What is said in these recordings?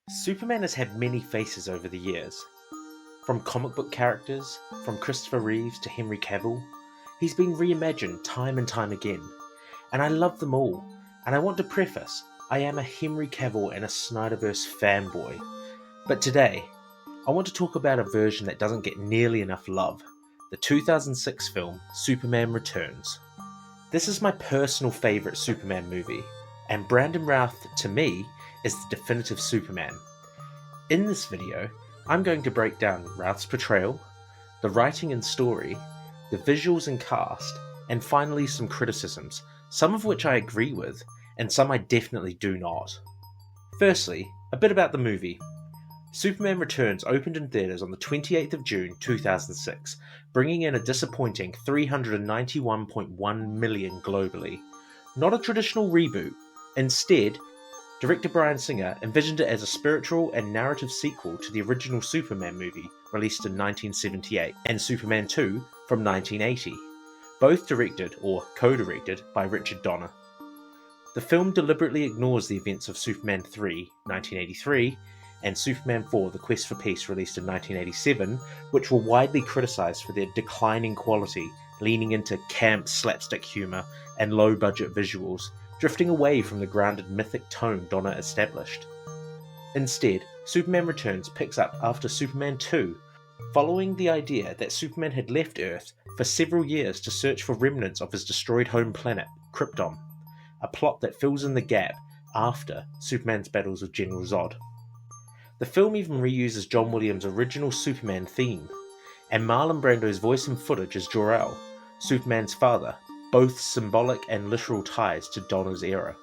Superman has had many faces over the years. From comic book characters, from Christopher Reeves to Henry Cavill, he's been reimagined time and time again. And I love them all. And I want to preface, I am a Henry Cavill and a Snyderverse fanboy. But today, I want to talk about a version that doesn't get nearly enough love. The 2006 film, Superman Returns. This is my personal favourite Superman movie, and Brandon Routh, to me, is the definitive Superman. In this video, I'm going to break down Routh's portrayal, the writing and story, the visuals and cast, and finally some criticisms, some of which I agree with, and some I definitely do not. Firstly, a bit about the movie. Superman Returns opened in theatres on the 28th of June 2006, bringing in a disappointing $391.1 million globally. Not a traditional reboot. Instead, director Bryan Singer envisioned it as a spiritual and narrative sequel to the original Superman movie released in 1978 and Superman 2 from 1980, both directed or co-directed by Richard Donner. The film deliberately ignores the events of Superman 3, 1983, and Superman 4, The Quest for Peace, released in 1987, which were widely criticised for their declining quality, leaning into camp slapstick humour and low-budget visuals, drifting away from the grounded mythic tone Donner established. Instead, Superman Returns picks up after Superman 2, following the idea that Superman had left Earth for several years to search for remnants of his destroyed home planet, Krypton, a plot that fills in the gap after Superman's battles with General Zod. The film even reuses John Williams' original Superman theme, and Marlon Brando's voice and footage as Jor-El, Superman's father, both symbolic and literal ties to Donner's era.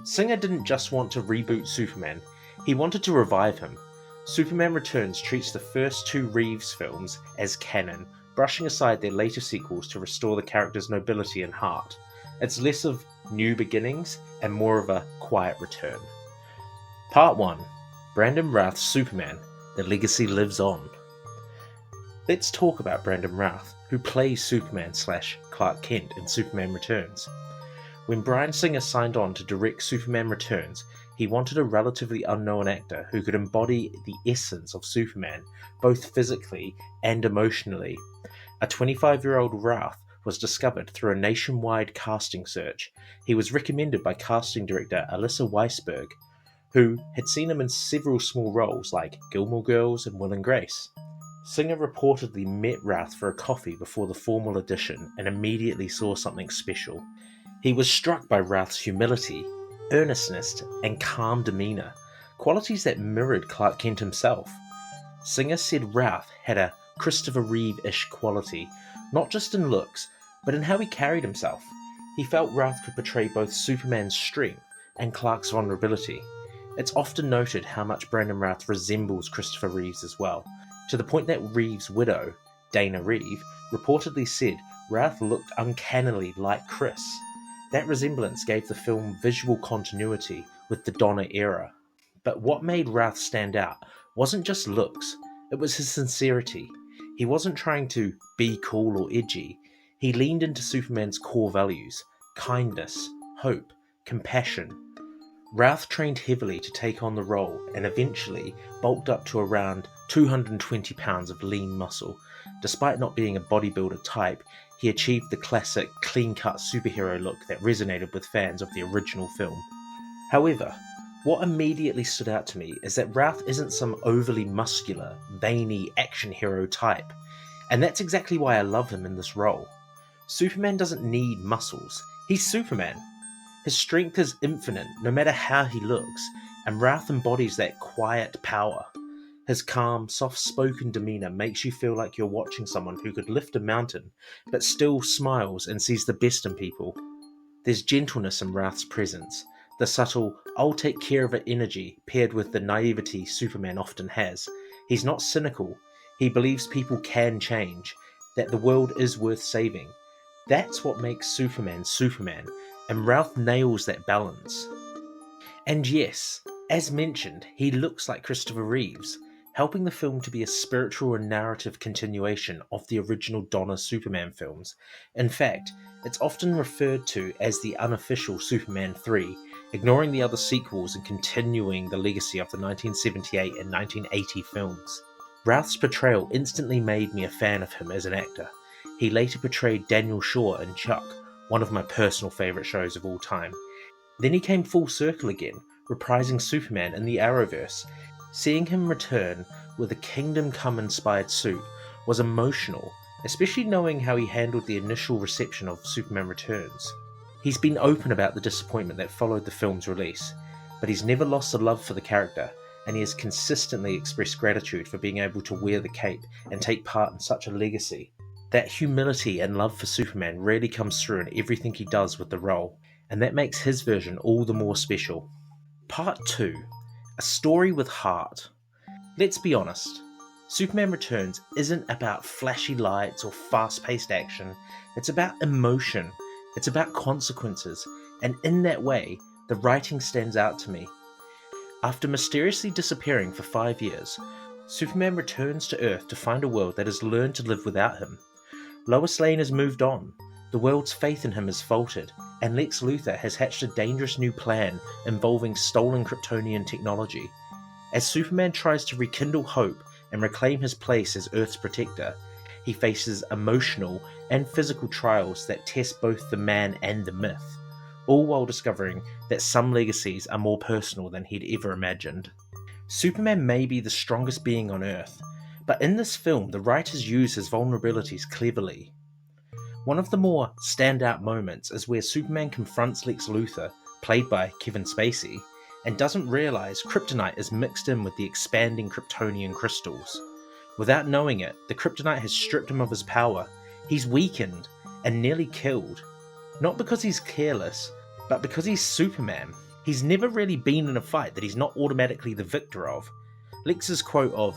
Singer didn't just want to reboot Superman, he wanted to revive him. Superman Returns treats the first two Reeves films as canon, brushing aside their later sequels to restore the character's nobility and heart. It's less of new beginnings and more of a quiet return. Part 1. Brandon Routh's Superman, The Legacy Lives On. Let's talk about Brandon Routh, who plays Superman/Clark Kent in Superman Returns. When Bryan Singer signed on to direct Superman Returns, he wanted a relatively unknown actor who could embody the essence of Superman, both physically and emotionally. A 25-year-old Routh was discovered through a nationwide casting search. He was recommended by casting director Alyssa Weisberg, who had seen him in several small roles like Gilmore Girls and Will and Grace. Singer reportedly met Routh for a coffee before the formal audition and immediately saw something special. He was struck by Routh's humility, earnestness, and calm demeanour, qualities that mirrored Clark Kent himself. Singer said Routh had a Christopher Reeve-ish quality, not just in looks, but in how he carried himself. He felt Routh could portray both Superman's strength and Clark's vulnerability. It's often noted how much Brandon Routh resembles Christopher Reeves as well, to the point that Reeves' widow, Dana Reeve, reportedly said Routh looked uncannily like Chris. That resemblance gave the film visual continuity with the Donner era. But what made Routh stand out wasn't just looks, it was his sincerity. He wasn't trying to be cool or edgy. He leaned into Superman's core values: kindness, hope, compassion. Routh trained heavily to take on the role and eventually bulked up to around 220 pounds of lean muscle. Despite not being a bodybuilder type, he achieved the classic clean-cut superhero look that resonated with fans of the original film. However, what immediately stood out to me is that Routh isn't some overly muscular, veiny action hero type, and that's exactly why I love him in this role. Superman doesn't need muscles, he's Superman. His strength is infinite, no matter how he looks, and Routh embodies that quiet power. His calm, soft-spoken demeanour makes you feel like you're watching someone who could lift a mountain, but still smiles and sees the best in people. There's gentleness in Routh's presence, the subtle, I'll take care of it energy paired with the naivety Superman often has. He's not cynical, he believes people can change, that the world is worth saving. That's what makes Superman Superman, and Routh nails that balance. And yes, as mentioned, he looks like Christopher Reeves, helping the film to be a spiritual and narrative continuation of the original Donner Superman films. In fact, it's often referred to as the unofficial Superman 3, ignoring the other sequels and continuing the legacy of the 1978 and 1980 films. Routh's portrayal instantly made me a fan of him as an actor. He later portrayed Daniel Shaw in Chuck, one of my personal favourite shows of all time. Then he came full circle again, reprising Superman in the Arrowverse. Seeing him return with a Kingdom Come inspired suit was emotional, especially knowing how he handled the initial reception of Superman Returns. He's been open about the disappointment that followed the film's release, but he's never lost a love for the character, and he has consistently expressed gratitude for being able to wear the cape and take part in such a legacy. That humility and love for Superman really comes through in everything he does with the role, and that makes his version all the more special. Part 2. A story with heart. Let's be honest, Superman Returns isn't about flashy lights or fast-paced action. It's about emotion. It's about consequences, and in that way, the writing stands out to me. After mysteriously disappearing for 5 years, Superman returns to Earth to find a world that has learned to live without him. Lois Lane has moved on, the world's faith in him has faltered, and Lex Luthor has hatched a dangerous new plan involving stolen Kryptonian technology. As Superman tries to rekindle hope and reclaim his place as Earth's protector, he faces emotional and physical trials that test both the man and the myth, all while discovering that some legacies are more personal than he'd ever imagined. Superman may be the strongest being on Earth, but in this film the writers use his vulnerabilities cleverly. One of the more standout moments is where Superman confronts Lex Luthor, played by Kevin Spacey, and doesn't realise kryptonite is mixed in with the expanding Kryptonian crystals. Without knowing it, the kryptonite has stripped him of his power. He's weakened and nearly killed. Not because he's careless, but because he's Superman. He's never really been in a fight that he's not automatically the victor of. Lex's quote of,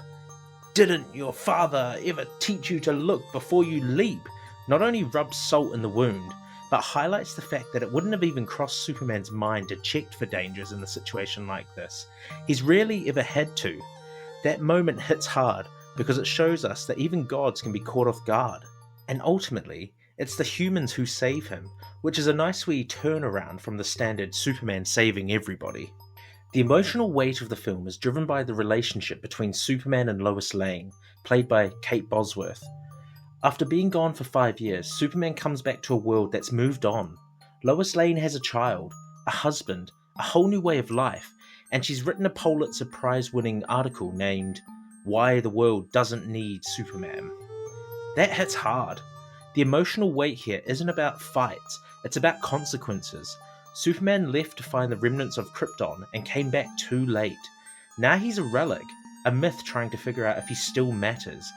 "Didn't your father ever teach you to look before you leap?" not only rubs salt in the wound, but highlights the fact that it wouldn't have even crossed Superman's mind to check for dangers in a situation like this. He's rarely ever had to. That moment hits hard because it shows us that even gods can be caught off guard. And ultimately, it's the humans who save him, which is a nice wee turnaround from the standard Superman saving everybody. The emotional weight of the film is driven by the relationship between Superman and Lois Lane, played by Kate Bosworth. After being gone for 5 years, Superman comes back to a world that's moved on. Lois Lane has a child, a husband, a whole new way of life, and she's written a Pulitzer Prize-winning article named "Why the World Doesn't Need Superman." That hits hard. The emotional weight here isn't about fights, it's about consequences. Superman left to find the remnants of Krypton and came back too late. Now he's a relic, a myth trying to figure out if he still matters.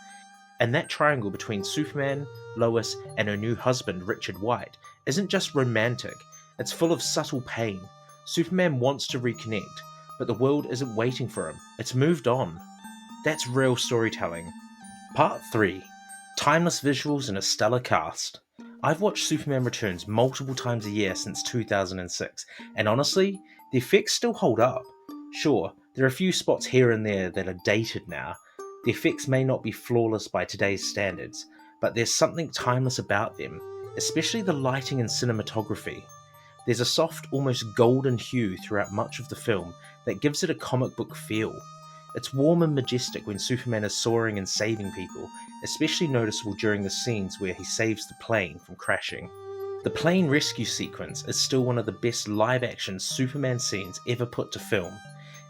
And that triangle between Superman, Lois, and her new husband, Richard White, isn't just romantic, it's full of subtle pain. Superman wants to reconnect, but the world isn't waiting for him, it's moved on. That's real storytelling. Part 3. Timeless visuals and a stellar cast. I've watched Superman Returns multiple times a year since 2006, and honestly, the effects still hold up. Sure, there are a few spots here and there that are dated now. The effects may not be flawless by today's standards, but there's something timeless about them, especially the lighting and cinematography. There's a soft, almost golden hue throughout much of the film that gives it a comic book feel. It's warm and majestic when Superman is soaring and saving people, especially noticeable during the scenes where he saves the plane from crashing. The plane rescue sequence is still one of the best live-action Superman scenes ever put to film.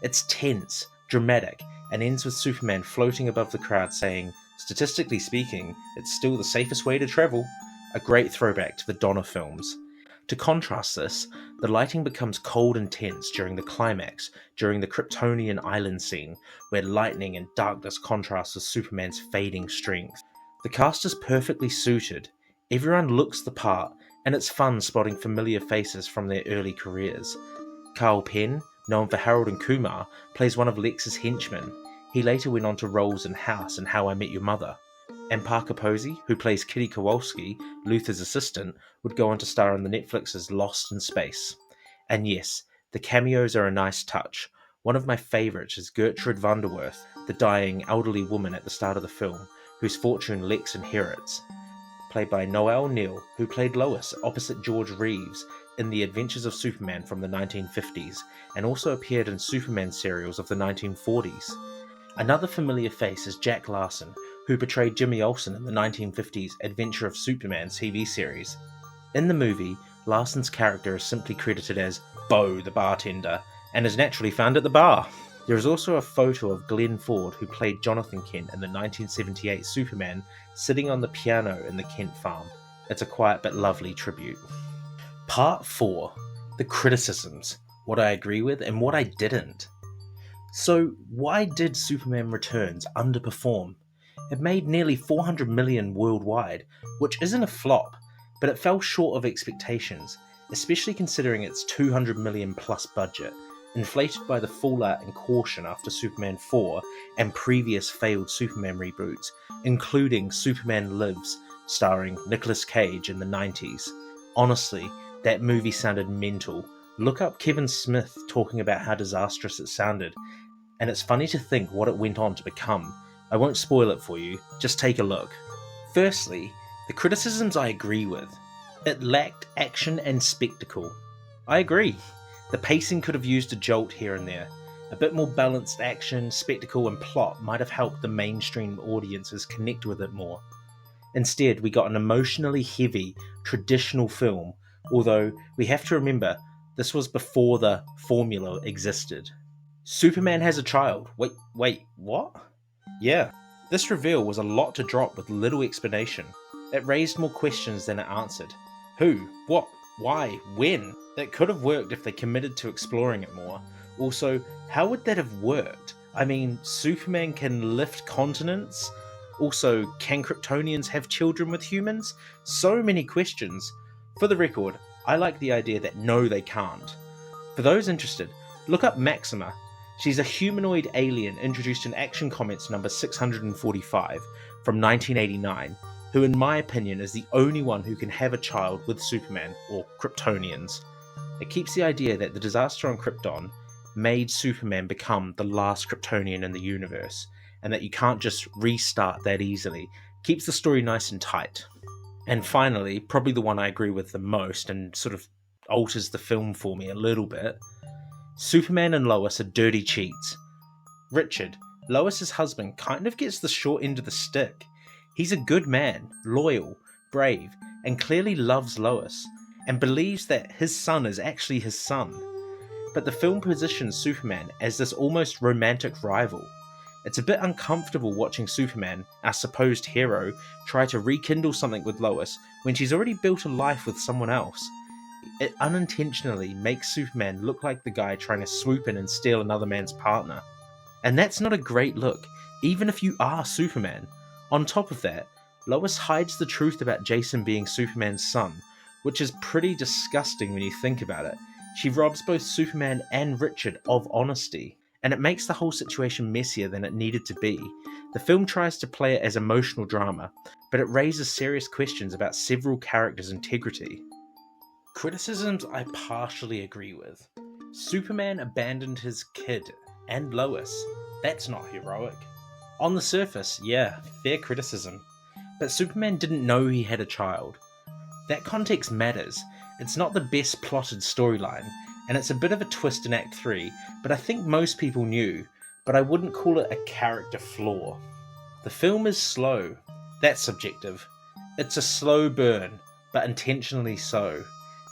It's tense, dramatic, and ends with Superman floating above the crowd saying, "Statistically speaking, it's still the safest way to travel," a great throwback to the Donner films. To contrast this, the lighting becomes cold and tense during the climax, during the Kryptonian island scene, where lightning and darkness contrast with Superman's fading strength. The cast is perfectly suited, everyone looks the part, and it's fun spotting familiar faces from their early careers. Carl Penn, known for Harold and Kumar, plays one of Lex's henchmen. He later went on to roles in House and How I Met Your Mother. And Parker Posey, who plays Kitty Kowalski, Luthor's assistant, would go on to star in the Netflix's Lost in Space. And yes, the cameos are a nice touch. One of my favourites is Gertrude Vanderwerth, the dying elderly woman at the start of the film, whose fortune Lex inherits. Played by Noelle Neal, who played Lois opposite George Reeves, in The Adventures of Superman from the 1950s and also appeared in Superman serials of the 1940s. Another familiar face is Jack Larson, who portrayed Jimmy Olsen in the 1950s Adventure of Superman TV series. In the movie, Larson's character is simply credited as Bo the bartender and is naturally found at the bar. There is also a photo of Glenn Ford, who played Jonathan Kent in the 1978 Superman, sitting on the piano in the Kent farm. It's a quiet but lovely tribute. Part 4. The criticisms. What I agree with and what I didn't. So, why did Superman Returns underperform? It made nearly $400 million worldwide, which isn't a flop, but it fell short of expectations, especially considering its $200 million plus budget, inflated by the fallout and caution after Superman 4 and previous failed Superman reboots, including Superman Lives, starring Nicolas Cage in the 90s. Honestly, that movie sounded mental. Look up Kevin Smith talking about how disastrous it sounded, and it's funny to think what it went on to become. I won't spoil it for you, just take a look. Firstly, the criticisms I agree with. It lacked action and spectacle. I agree. The pacing could have used a jolt here and there. A bit more balanced action, spectacle, and plot might have helped the mainstream audiences connect with it more. Instead, we got an emotionally heavy, traditional film, although we have to remember this was before the formula existed. Superman has a child. Wait, what? Yeah, this reveal was a lot to drop with little explanation. It raised more questions than it answered. Who? What? Why? When? It could have worked if they committed to exploring it more. Also, how would that have worked? I mean, Superman can lift continents? Also, can Kryptonians have children with humans? So many questions. For the record, I like the idea that no, they can't. For those interested, look up Maxima. She's a humanoid alien introduced in Action Comics number 645 from 1989, who in my opinion is the only one who can have a child with Superman, or Kryptonians. It keeps the idea that the disaster on Krypton made Superman become the last Kryptonian in the universe, and that you can't just restart that easily. Keeps the story nice and tight. And finally, probably the one I agree with the most and sort of alters the film for me a little bit, Superman and Lois are dirty cheats. Richard, Lois's husband, kind of gets the short end of the stick. He's a good man, loyal, brave, and clearly loves Lois, and believes that his son is actually his son. But the film positions Superman as this almost romantic rival. It's a bit uncomfortable watching Superman, our supposed hero, try to rekindle something with Lois when she's already built a life with someone else. It unintentionally makes Superman look like the guy trying to swoop in and steal another man's partner. And that's not a great look, even if you are Superman. On top of that, Lois hides the truth about Jason being Superman's son, which is pretty disgusting when you think about it. She robs both Superman and Richard of honesty, and it makes the whole situation messier than it needed to be. The film tries to play it as emotional drama, but it raises serious questions about several characters' integrity. Criticisms I partially agree with. Superman abandoned his kid and Lois. That's not heroic. On the surface, yeah, fair criticism. But Superman didn't know he had a child. That context matters. It's not the best plotted storyline, and it's a bit of a twist in Act 3, but I think most people knew, but I wouldn't call it a character flaw. The film is slow. That's subjective. It's a slow burn, but intentionally so.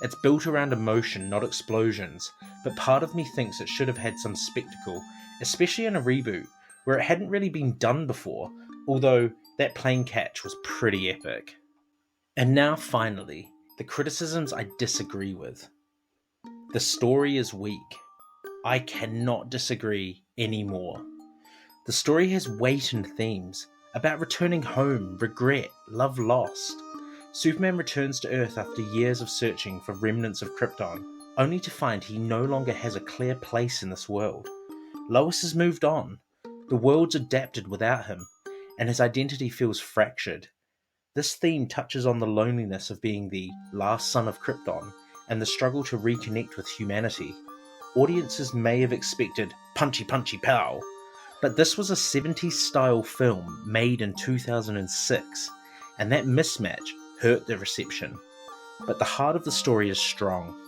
It's built around emotion, not explosions, but part of me thinks it should have had some spectacle, especially in a reboot, where it hadn't really been done before, although that plane catch was pretty epic. And now finally, the criticisms I disagree with. The story is weak. I cannot disagree anymore. The story has weight and themes, about returning home, regret, love lost. Superman returns to Earth after years of searching for remnants of Krypton, only to find he no longer has a clear place in this world. Lois has moved on. The world's adapted without him, and his identity feels fractured. This theme touches on the loneliness of being the last son of Krypton, and the struggle to reconnect with humanity. Audiences may have expected punchy punchy pow, but this was a 70s style film made in 2006, and that mismatch hurt the reception. But the heart of the story is strong.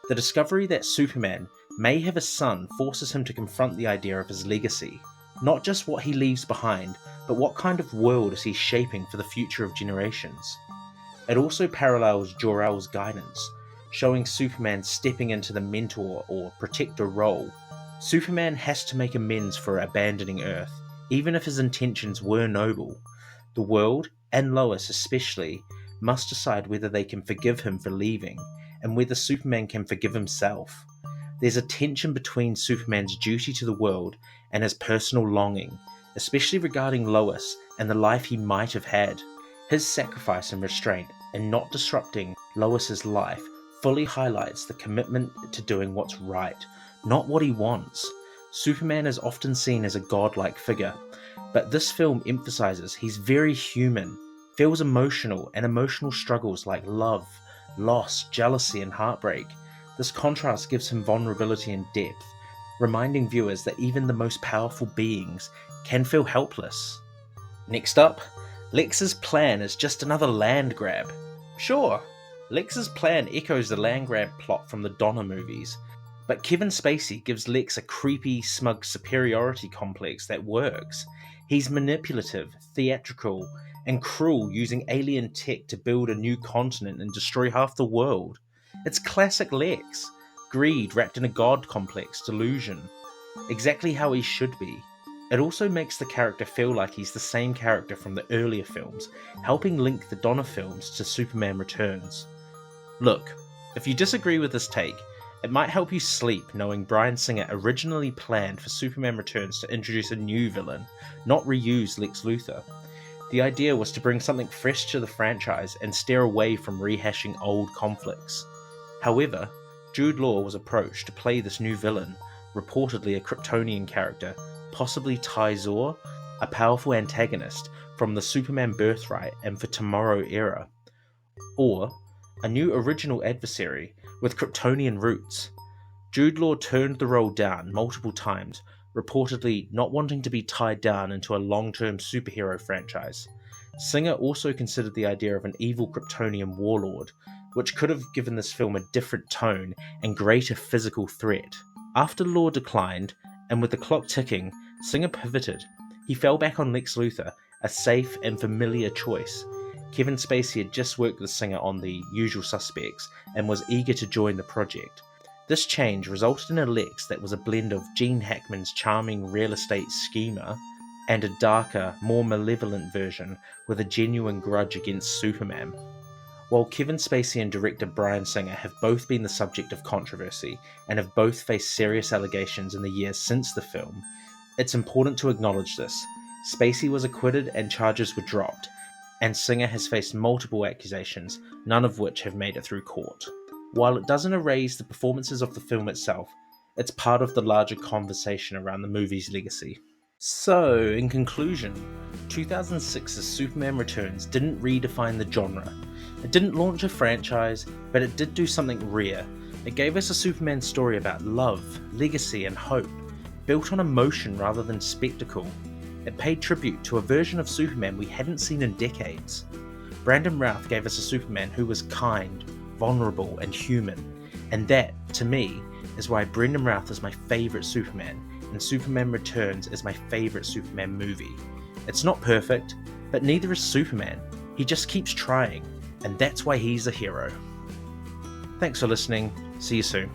The discovery that Superman may have a son forces him to confront the idea of his legacy, not just what he leaves behind, but what kind of world is he shaping for the future of generations. It also parallels Jor-El's guidance, showing Superman stepping into the mentor or protector role. Superman has to make amends for abandoning Earth, even if his intentions were noble. The world, and Lois especially, must decide whether they can forgive him for leaving, and whether Superman can forgive himself. There's a tension between Superman's duty to the world and his personal longing, especially regarding Lois and the life he might have had. His sacrifice and restraint in not disrupting Lois's life fully highlights the commitment to doing what's right, not what he wants. Superman is often seen as a godlike figure, but this film emphasizes he's very human, feels emotional, and emotional struggles like love, loss, jealousy, and heartbreak. This contrast gives him vulnerability and depth, reminding viewers that even the most powerful beings can feel helpless. Next up, Lex's plan is just another land grab. Sure, Lex's plan echoes the land grab plot from the Donner movies, but Kevin Spacey gives Lex a creepy, smug superiority complex that works. He's manipulative, theatrical, and cruel, using alien tech to build a new continent and destroy half the world. It's classic Lex. Greed wrapped in a god complex delusion. Exactly how he should be. It also makes the character feel like he's the same character from the earlier films, helping link the Donner films to Superman Returns. Look, if you disagree with this take, it might help you sleep knowing Bryan Singer originally planned for Superman Returns to introduce a new villain, not reuse Lex Luthor. The idea was to bring something fresh to the franchise and steer away from rehashing old conflicts. However, Jude Law was approached to play this new villain, reportedly a Kryptonian character, possibly Ty-Zor, a powerful antagonist from the Superman Birthright and for Tomorrow era, or a new original adversary with Kryptonian roots. Jude Law turned the role down multiple times, reportedly not wanting to be tied down into a long-term superhero franchise. Singer also considered the idea of an evil Kryptonian warlord, which could have given this film a different tone and greater physical threat. After Law declined, and with the clock ticking, Singer pivoted. He fell back on Lex Luthor, a safe and familiar choice. Kevin Spacey had just worked with Singer on The Usual Suspects and was eager to join the project. This change resulted in a Lex that was a blend of Gene Hackman's charming real estate schemer and a darker, more malevolent version with a genuine grudge against Superman. While Kevin Spacey and director Bryan Singer have both been the subject of controversy and have both faced serious allegations in the years since the film, it's important to acknowledge this. Spacey was acquitted and charges were dropped, and Singer has faced multiple accusations, none of which have made it through court. While it doesn't erase the performances of the film itself, it's part of the larger conversation around the movie's legacy. So, in conclusion, 2006's Superman Returns didn't redefine the genre. It didn't launch a franchise, but it did do something rare. It gave us a Superman story about love, legacy, and hope, built on emotion rather than spectacle. It paid tribute to a version of Superman we hadn't seen in decades. Brandon Routh gave us a Superman who was kind, vulnerable, and human, and that, to me, is why Brandon Routh is my favourite Superman, and Superman Returns is my favourite Superman movie. It's not perfect, but neither is Superman. He just keeps trying, and that's why he's a hero. Thanks for listening. See you soon.